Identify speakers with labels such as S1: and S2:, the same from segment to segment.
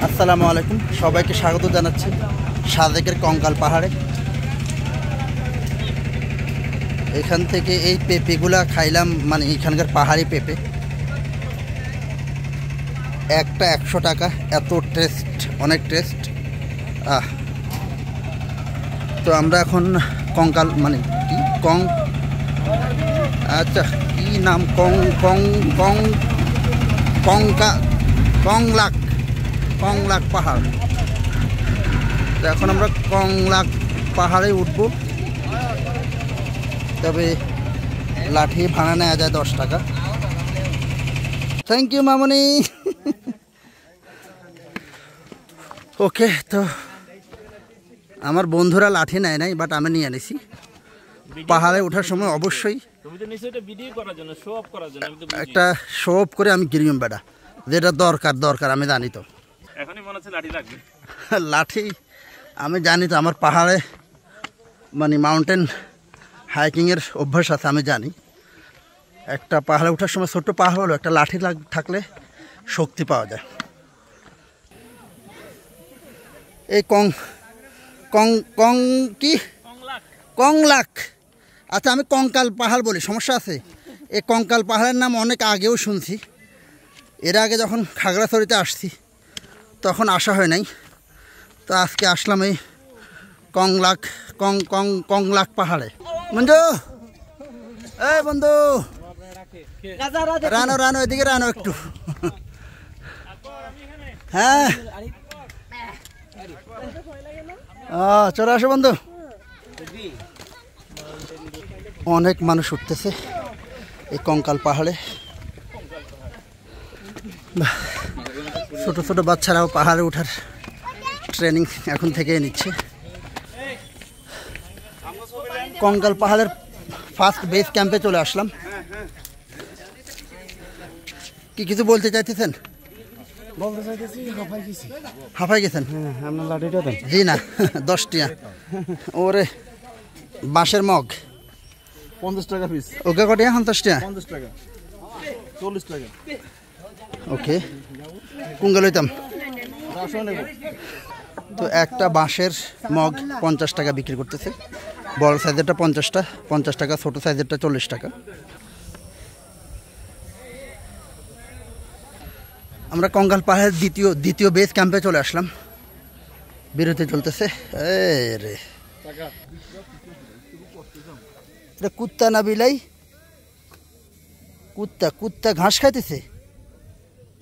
S1: আসসালামু আলাইকুম, সবাইকে স্বাগত জানাচ্ছি সাদেকের কঙ্কাল পাহাড়ে। এখান থেকে এই পেঁপেগুলা খাইলাম, মানে এখানকার পাহাড়ি পেঁপে, একটা 100 টাকা। এত টেস্ট, অনেক টেস্ট। তো আমরা এখন কঙ্কাল মানে কি আচ্ছা কি নাম, কংলাক পাহাড়। তো এখন আমরা কংলাক পাহাড়ে উঠবো, তবে লাঠি ভাড়া নেওয়া যায় 10 টাকা। থ্যাংক ইউ মামনি। ওকে, তো আমার বন্ধুরা লাঠি নেয় নাই, বাট আমি নিয়ে এনেছি। পাহাড়ে ওঠার সময় অবশ্যই একটা শো অফ করে আমি গিরিম বেড়া, যেটা দরকার আমি জানি। তো লাঠি আমি জানি, তো আমার পাহাড়ে মানে মাউন্টেন হাইকিংয়ের অভ্যাস আছে, আমি জানি। একটা পাহাড়ে ওঠার সময়, ছোট্ট পাহাড় হলো, একটা লাঠি থাকলে শক্তি পাওয়া যায়। এই কংলাক, আচ্ছা আমি কঙ্কাল পাহাড় বলি, সমস্যা আছে? এই কঙ্কাল পাহাড়ের নাম অনেক আগেও শুনছি। এর আগে যখন খাগড়াছড়িতে আসছি তখন আসা হয় নাই। তো আজকে আসলাম এই কংলাক পাহাড়ে। বন্ধু, এই বন্ধু, রানো এদিকে রানো একটু। হ্যাঁ, চলে আসো বন্ধু। অনেক মানুষ উঠতেছে এই কঙ্কাল পাহাড়ে। ছোট ছোট বাচ্চারাও পাহাড়ে ওঠার ট্রেনিং এখন থেকেই নিচ্ছে। কঙ্কাল পাহাড়ের ফার্স্ট বেস ক্যাম্পে চলে আসলাম। কি কিছু বলতে চাইতেছেন? হাফাই গেছেন? জি না, 10 টাকা। ওরে বাঁশের মগ
S2: 50 টাকা পিস।
S1: ওকে কটিয়া 50 টাকা?
S2: 50 টাকা, 40 টাকা।
S1: ওকে, কুঙ্গা লইতাম। তো একটা বাঁশের মগ 50 টাকা বিক্রি করতেছে। বড় সাইজেরটা 50 টাকা, ছোট সাইজেরটা 40 টাকা। আমরা কঙ্কাল পাহাড়ের দ্বিতীয় বেস ক্যাম্পে চলে আসলাম। বিরতি চলতেছে। রে এটা কুত্তা না বিলাই? কুত্তা ঘাস খাইতেছে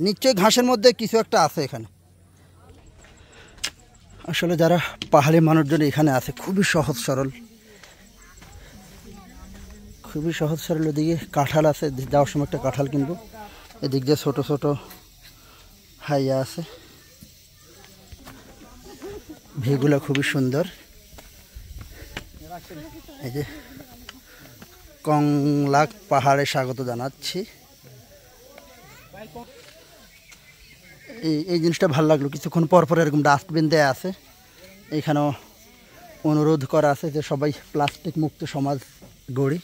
S1: নিশ্চয়ই। ঘাসের মধ্যে কিছু একটা আছে এখানে। আসলে যারা পাহাড়ি মানুষজন এখানে আছে খুবই সহজ সরল। ওদিকে কাঁঠাল আছে, যাওয়ার সময় একটা কাঁঠাল কিনবো। এদিক দিয়ে ছোট ছোট হাইয়া আছে, ভিউগুলো খুবই সুন্দর। এই যে কংলাক পাহাড়ে স্বাগত জানাচ্ছি। এই জিনিসটা ভালো লাগলো, কিছুক্ষণ পর এরকম ডাস্টবিন দেয়া আছে। এখানেও অনুরোধ করা আছে যে সবাই প্লাস্টিক মুক্ত সমাজ গড়ি।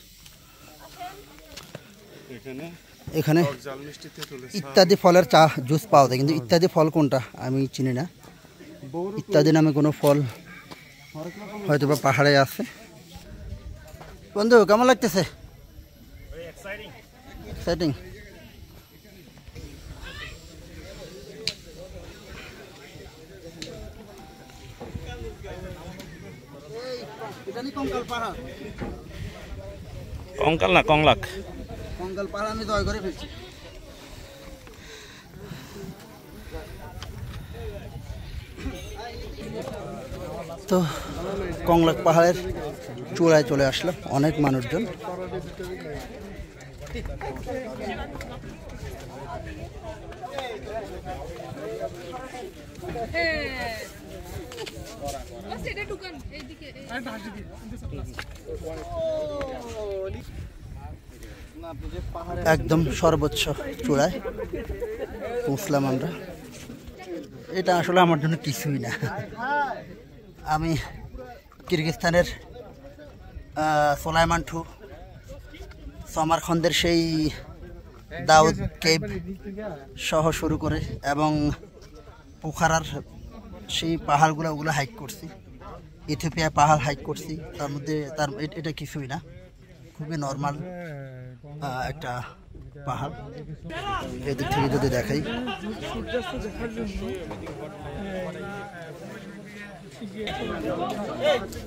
S1: এখানে ইত্যাদি ফলের জুস পাওয়া যায়, কিন্তু ইত্যাদি ফল কোনটা আমি চিনি না। ইত্যাদি নামে কোনো ফল হয়তো বা পাহাড়ে আছে। বন্ধু, কেমন লাগতেছে? এক্সাইটিং।
S3: কঙ্কাল না কংলাক।
S1: কঙ্কাল পাহাড় আমি জয় করে ফেলছি। তো কংলাক পাহাড়ের চূড়ায় চলে আসলাম, অনেক মানুষজন। একদম সর্বোচ্চ চূড়ায় পৌঁছলাম আমরা। এটা আসলে আমার জন্য কিছুই না। আমি কিরগিজস্তানের সোলাইমান্টু, সমারখন্দের সেই দাউদ কেভ সহ শুরু করে এবং পোখারার সেই পাহাড়গুলো ওগুলো হাইক করছি, ইথিওপিয়া পাহাড় হাইক করছি। তার মধ্যে এটা কিছুই না, খুবই নর্মাল একটা পাহাড়। এদিক থেকে যদি দেখাই,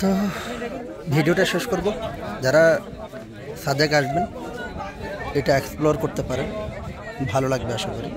S1: তো ভিডিওটা শেষ করব। যারা সাদেক আসবেন এটা এক্সপ্লোর করতে পারেন, ভালো লাগবে আশা করি।